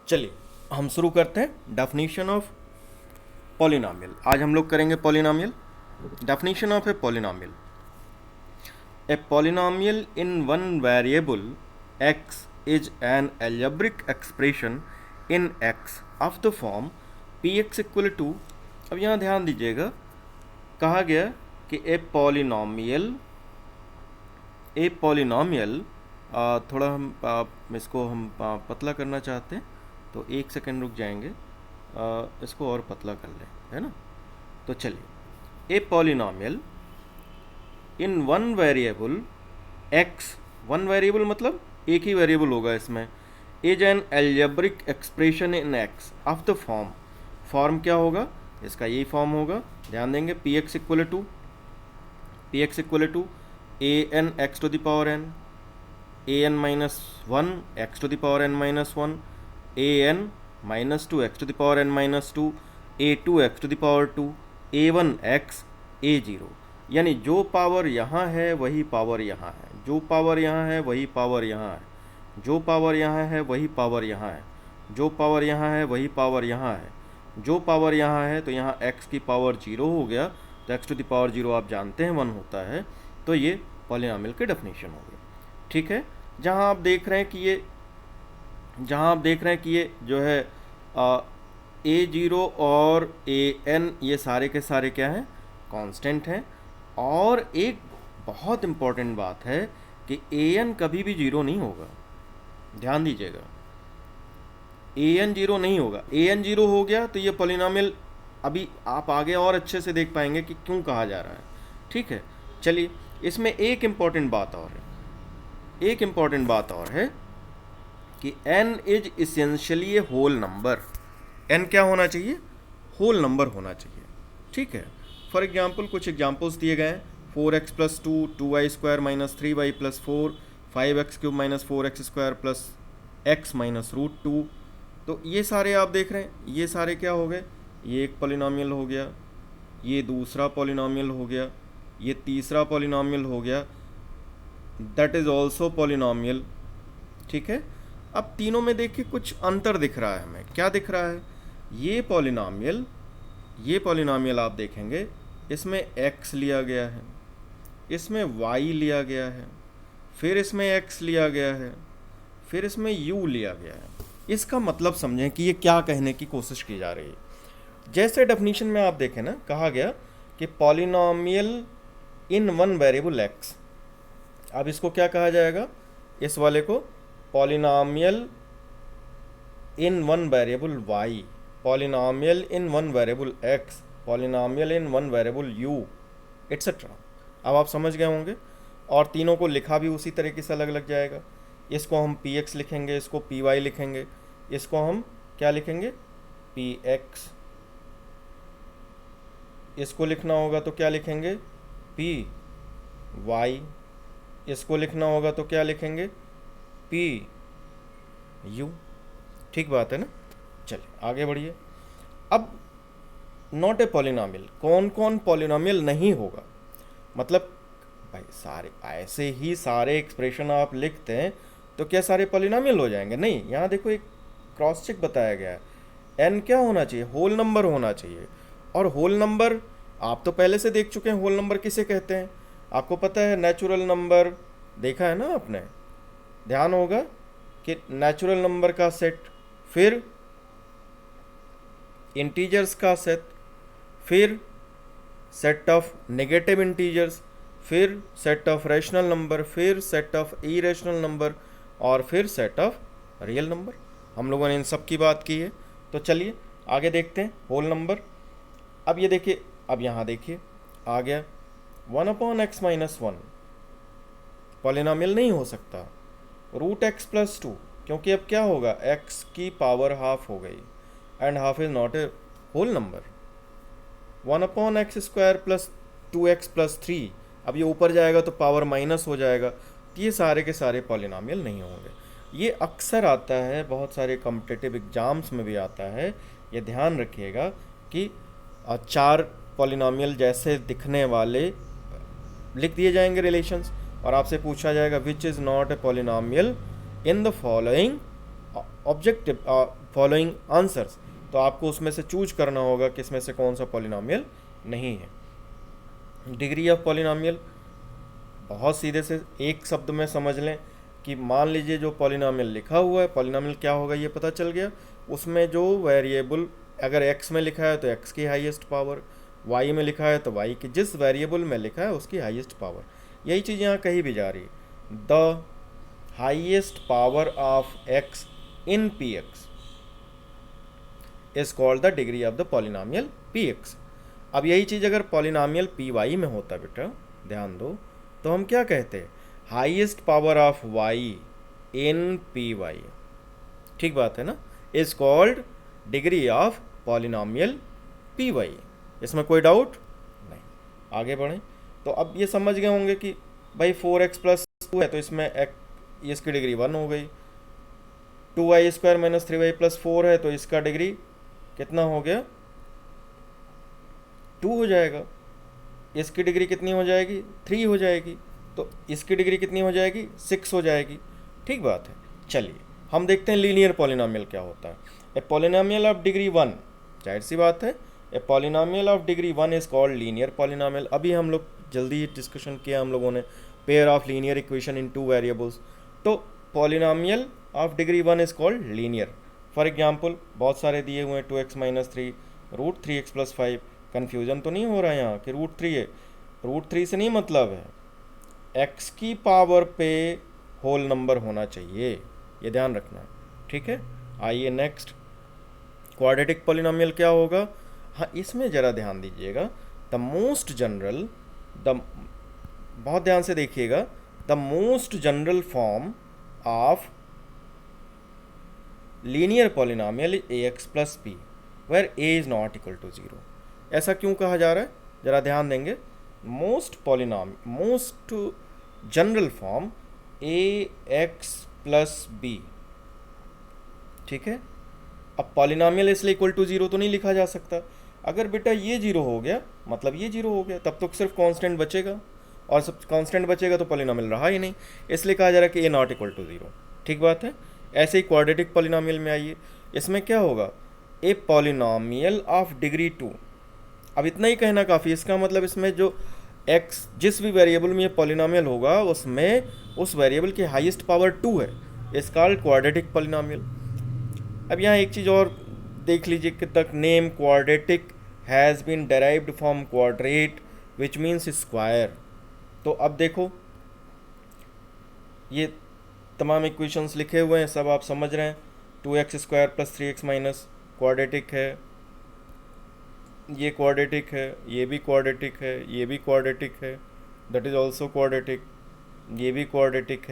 चलिए हम शुरू करते हैं डेफिनेशन ऑफ पॉलिनॉमियल। आज हम लोग करेंगे polynomial. Definition of a polynomial: a polynomial in one variable x is an algebraic expression in x of the form px equal to. अब यहाँ ध्यान दीजिएगा, कहा गया कि ए पॉलिनॉमियल थोड़ा हम इसको पतला करना चाहते हैं, तो एक सेकंड रुक जाएंगे, इसको और पतला कर लें, है ना। तो चलिए, a polynomial in one variable x, one variable मतलब एक ही वेरिएबल होगा इसमें, is an algebraic expression in x of the form क्या होगा, इसका यही फॉर्म होगा, ध्यान देंगे, px equal to a n x to the power n, a n minus 1 x to the power n minus 1, a n minus 2 x to the power n minus 2, a 2 x to the power 2, a 1 x, a 0। यानी जो power यहाँ है वही power यहाँ है, जो power यहाँ है वही पावर यहाँ है, जो पावर यहाँ है वही पावर यहाँ है, जो पावर यहाँ है वही पावर यहाँ है, जो पावर यहाँ है। तो यहाँ x की पावर 0 हो गया, तो x टू द पावर 0 आप जानते हैं 1 होता है। तो ये पॉलिनॉमियल की डेफिनेशन हो गई, ठीक है। जहाँ आप देख रहे हैं कि ये जो है a0 और an ये सारे के सारे क्या हैं, कांस्टेंट हैं। और एक बहुत इम्पॉर्टेंट बात है कि an कभी भी 0 नहीं होगा, ध्यान दीजिएगा, an 0 नहीं होगा। an 0 हो गया तो ये पॉलिनॉमियल, अभी आप आगे और अच्छे से देख पाएंगे कि क्यों कहा जा रहा है, ठीक है। चलिए, इसमें एक इम्पॉर्टेंट बात और है कि n is essentially a whole number. n क्या होना चाहिए, होल नंबर होना चाहिए, ठीक है। फॉर एग्जाम्पल कुछ एग्जाम्पल्स दिए गए हैं, 4x plus 2, 2y square minus 3y plus 4, 5x cube minus 4x square plus x minus root 2। तो ये सारे आप देख रहे हैं, ये सारे क्या हो गए, ये एक पॉलिनॉमियल हो गया, ये दूसरा पॉलिनॉमियल हो गया, ये तीसरा पॉलिनॉमियल हो गया, दैट इज़ ऑल्सो पॉलिनॉमियल, ठीक है। अब तीनों में देखिए कुछ अंतर दिख रहा है हमें, क्या दिख रहा है, ये पॉलिनॉमियल आप देखेंगे, इसमें x लिया गया है, इसमें y लिया गया है, फिर इसमें x लिया गया है, फिर इसमें u लिया गया है। इसका मतलब समझें कि ये क्या कहने की कोशिश की जा रही है। जैसे डेफिनेशन में आप देखें ना, कहा गया कि polynomial in one variable x। अब इसको क्या कहा जाएगा, इस वाले को polynomial in one variable y, polynomial in one variable x, polynomial in one variable u, etcetera. अब आप समझ गए होंगे। और तीनों को लिखा भी उसी तरीके से अलग अलग जाएगा। इसको हम px लिखेंगे, इसको py लिखेंगे, इसको हम क्या लिखेंगे, px। इसको लिखना होगा तो क्या लिखेंगे, py। इसको लिखना होगा तो क्या लिखेंगे, pu। ठीक बात है ना। चलिए आगे बढ़िए। अब नॉट ए पॉलिनॉमियल, कौन कौन पॉलिनॉमियल नहीं होगा, मतलब भाई सारे ऐसे ही सारे एक्सप्रेशन आप लिखते हैं तो क्या सारे पॉलिनॉमियल हो जाएंगे, नहीं। यहाँ देखो एक क्रॉस चेक बताया गया है, n क्या होना चाहिए, होल नंबर होना चाहिए। और होल नंबर आप तो पहले से देख चुके हैं, होल नंबर किसे कहते हैं, आपको पता है, नेचुरल नंबर देखा है ना आपने, ध्यान होगा कि नेचुरल नंबर का सेट, फिर इंटीजर्स का सेट, फिर सेट ऑफ नेगेटिव इंटीजर्स, फिर सेट ऑफ रैशनल नंबर, फिर सेट ऑफ इरेशनल नंबर, और फिर सेट ऑफ रियल नंबर। हम लोगों ने इन सब की बात की है। तो चलिए आगे देखते हैं होल नंबर। अब ये देखिए, अब यहाँ देखिए आ गया 1/x माइनस 1, पॉलिनॉमियल नहीं हो सकता। रूट x प्लस 2, क्योंकि अब क्या होगा, x की पावर हाफ हो गई, and half is not a whole number. 1/x square plus 2x plus 3, अब ये ऊपर जाएगा तो पावर माइनस हो जाएगा। तो ये सारे के सारे पॉलिनॉमियल नहीं होंगे। ये अक्सर आता है, बहुत सारे कॉम्पिटिटिव एग्जाम्स में भी आता है। ये ध्यान रखिएगा कि 4 पॉलिनॉमियल जैसे दिखने वाले लिख दिए जाएंगे रिलेशंस, और आपसे पूछा जाएगा which is not a polynomial in the following objective following answers, तो आपको उसमें से चूज करना होगा कि इसमें से कौन सा पॉलिनॉमियल नहीं है। डिग्री ऑफ पॉलिनॉमियल बहुत सीधे से एक शब्द में समझ लें कि मान लीजिए जो पॉलिनॉमियल लिखा हुआ है, पॉलिनॉमियल क्या होगा ये पता चल गया, उसमें जो वेरिएबल अगर x में लिखा है तो x की हाईएस्ट पावर, y में लिखा है तो y की, जिस वेरिएबल में लिखा है उसकी हाईएस्ट पावर, यही चीज़ यहाँ कहीं भी जा रही है। The highest power of x in px is called the degree of the polynomial px। अब यही चीज़ अगर पॉलिनॉमियल py में होता बेटा, ध्यान दो, तो हम क्या कहते हैं, highest power of y in py, ठीक बात है ना, is called degree of polynomial py। इसमें कोई डाउट नहीं। आगे बढ़ें तो अब ये समझ गए होंगे कि भाई 4x प्लस 2 है तो इसमें इसकी डिग्री 1 हो गई, 2y square minus 3y plus 4 है तो इसका डिग्री कितना हो गया, 2 हो जाएगा। इसकी डिग्री कितनी हो जाएगी, 3 हो जाएगी। तो इसकी डिग्री कितनी हो जाएगी, 6 हो जाएगी। ठीक बात है। चलिए हम देखते हैं लीनियर पॉलिनॉमियल क्या होता है। ए पॉलिनॉमियल ऑफ डिग्री 1, जाहिर सी बात है, a polynomial of degree 1 is called linear polynomial. अभी हम लोग जल्दी डिस्कशन किया हम लोगों ने pair of linear equation in 2 variables. तो polynomial of degree 1 is called linear. For example बहुत सारे दिए हुए हैं, 2x minus 3, root 3x plus 5। Confusion तो नहीं हो रहा है यहाँ कि रूट 3 है, रूट 3 से नहीं मतलब है, x की पावर पे होल नंबर होना चाहिए, ये ध्यान रखना है। ठीक है, आइए नेक्स्ट, क्वाड्रेटिक पॉलिनॉमियल क्या होगा। हाँ, इसमें ज़रा ध्यान दीजिएगा, द मोस्ट जनरल, द, बहुत ध्यान से देखिएगा, the most general form of linear polynomial ax plus p where a is not equal to 0। ऐसा क्यों कहा जा रहा है, ज़रा ध्यान देंगे। Most general form ax plus b, ठीक है। अब पॉलिनॉमियल इसलिए इक्वल टू 0 तो नहीं लिखा जा सकता। अगर बेटा ये 0 हो गया मतलब ये 0 हो गया, तब तो सिर्फ कांस्टेंट बचेगा, और सब कांस्टेंट बचेगा तो पॉलिनॉमियल रहा ही नहीं, इसलिए कहा जा रहा है कि a नॉट इक्वल टू 0। ठीक बात है। ऐसे ही क्वाड्रेटिक पॉलिनॉमियल में आइए, इसमें क्या होगा, ए पॉलिनॉमियल ऑफ डिग्री 2। अब इतना ही कहना काफ़ी, इसका मतलब इसमें जो x जिस भी वेरिएबल में ये पॉलिनॉमियल होगा उसमें उस वेरिएबल की हाईएस्ट पावर 2 है, इस कॉल्ड क्वाड्रेटिक पॉलिनॉमियल। अब यहाँ एक चीज़ और देख लीजिए कि तक, name quadratic has been derived from quadrate which means square. तो अब देखो ये तमाम इक्वेशंस लिखे हुए हैं, सब आप समझ रहे हैं। 2x square plus 3x minus quadratic है, ये क्वाड्रेटिक है, ये भी क्वाड्रेटिक है, ये भी क्वाड्रेटिक है, दैट इज़ ऑल्सो क्वाड्रेटिक, ये भी क्वाड्रेटिक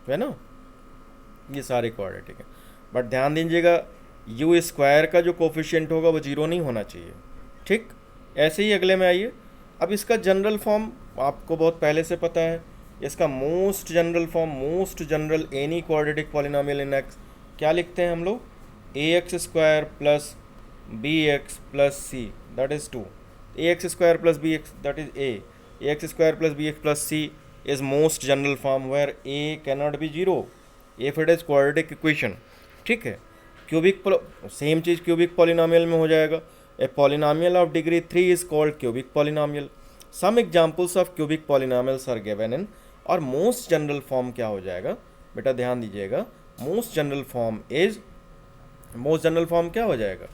है ना, ये सारे क्वाड्रेटिक है। बट ध्यान दीजिएगा यू स्क्वायर का जो कोफिशिएंट होगा वो 0 नहीं होना चाहिए। ठीक, ऐसे ही अगले में आइए। अब इसका जनरल फॉर्म आपको बहुत पहले से पता है, इसका most general form, most general any quadratic polynomial in x क्या लिखते हैं हम लोग, ax square plus bx plus c that is 2, ax square plus bx that is a, ax square plus bx plus c is most general form where a can not be 0 if it is quadratic equation. ठीक है, cubic same चीज़ cubic polynomial में हो जाएगा। A polynomial of degree 3 is called cubic polynomial. Some examples of cubic polynomials are given in, और most general form क्या हो जाएगा बेटा, ध्यान दीजिएगा, most general form is, most general form क्या हो जाएगा,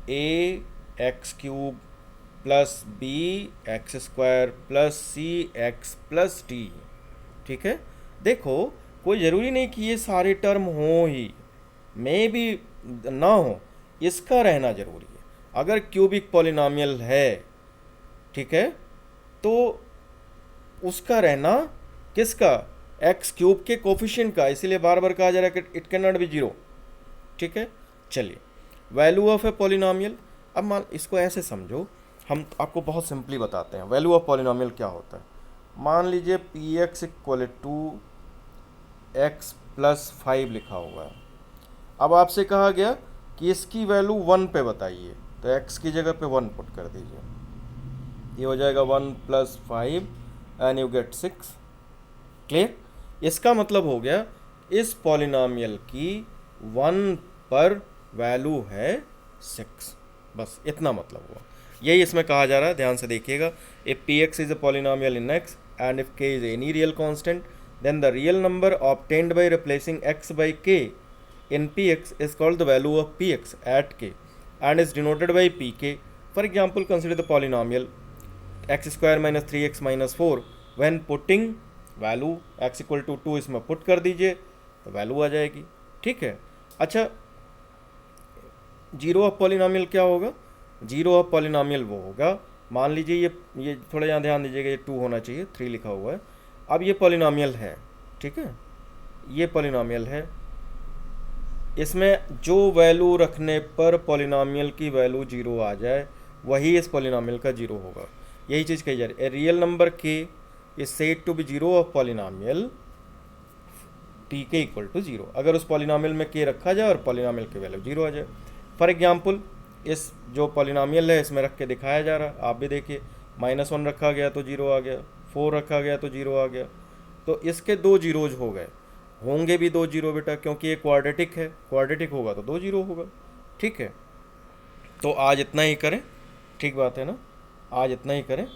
a x cube plus b x square plus c x plus d. ठीक है, देखो कोई ज़रूरी नहीं कि ये सारे टर्म हो ही, मे भी ना हो, इसका रहना ज़रूरी है। अगर क्यूबिक पॉलिनॉमियल है, ठीक है, तो उसका रहना किसका, एक्स क्यूब के कोफिशिएंट का, इसीलिए बार बार कहा जा रहा है कि इट कैन नॉट बी 0। ठीक है, चलिए वैल्यू ऑफ ए पॉलिनॉमियल। अब मान इसको ऐसे समझो, हम आपको बहुत सिंपली बताते हैं वैल्यू ऑफ पॉलिनॉमियल क्या होता है। मान लीजिए p x equal to x plus 5 लिखा हुआ है। अब आपसे कहा गया कि इसकी वैल्यू 1 पे बताइए, तो एक्स की जगह पे 1 पुट कर दीजिए, ये हो जाएगा 1 plus 5 and you get 6। Clear, इसका मतलब हो गया इस पॉलिनॉमियल की 1 पर वैल्यू है 6। बस इतना मतलब हुआ, यही इसमें कहा जा रहा है, ध्यान से देखिएगा। If p x is a polynomial in x and if k is any real constant then the real number obtained by replacing x by k in px is called the value of px at k and is denoted by pk. For example, consider the polynomial x square minus 3x minus 4. When putting value x equal to 2 इसमें put कर दीजिए तो value आ जाएगी। ठीक है, अच्छा zero of polynomial क्या होगा? जीरो ऑफ पॉलिनॉमियल वो होगा, मान लीजिए ये थोड़ा यहाँ ध्यान दीजिएगा, ये 2 होना चाहिए, 3 लिखा हुआ है। अब ये पॉलिनॉमियल है, ठीक है, ये पॉलिनॉमियल है, इसमें जो वैल्यू रखने पर पॉलिनॉमियल की वैल्यू 0 आ जाए वही इस पॉलिनॉमियल का 0 होगा। यही चीज़ कही जा रही है। A real number k is said to be 0 of polynomial t k equal to 0, अगर उस पॉलिनॉमियल में के रखा जाए और पॉलिनॉमियल की वैल्यू 0 आ जाए। फॉर एग्जाम्पल इस जो पॉलिनॉमियल है इसमें रख के दिखाया जा रहा है, आप भी देखिए, -1 रखा गया तो 0 आ गया, 4 रखा गया तो 0 आ गया, तो इसके 2 जीरोज हो गए, होंगे भी 2 जीरो बेटा, क्योंकि ये क्वाड्रेटिक है, क्वाड्रेटिक होगा तो 2 जीरो होगा। ठीक है, तो आज इतना ही करें, ठीक बात है ना, आज इतना ही करें।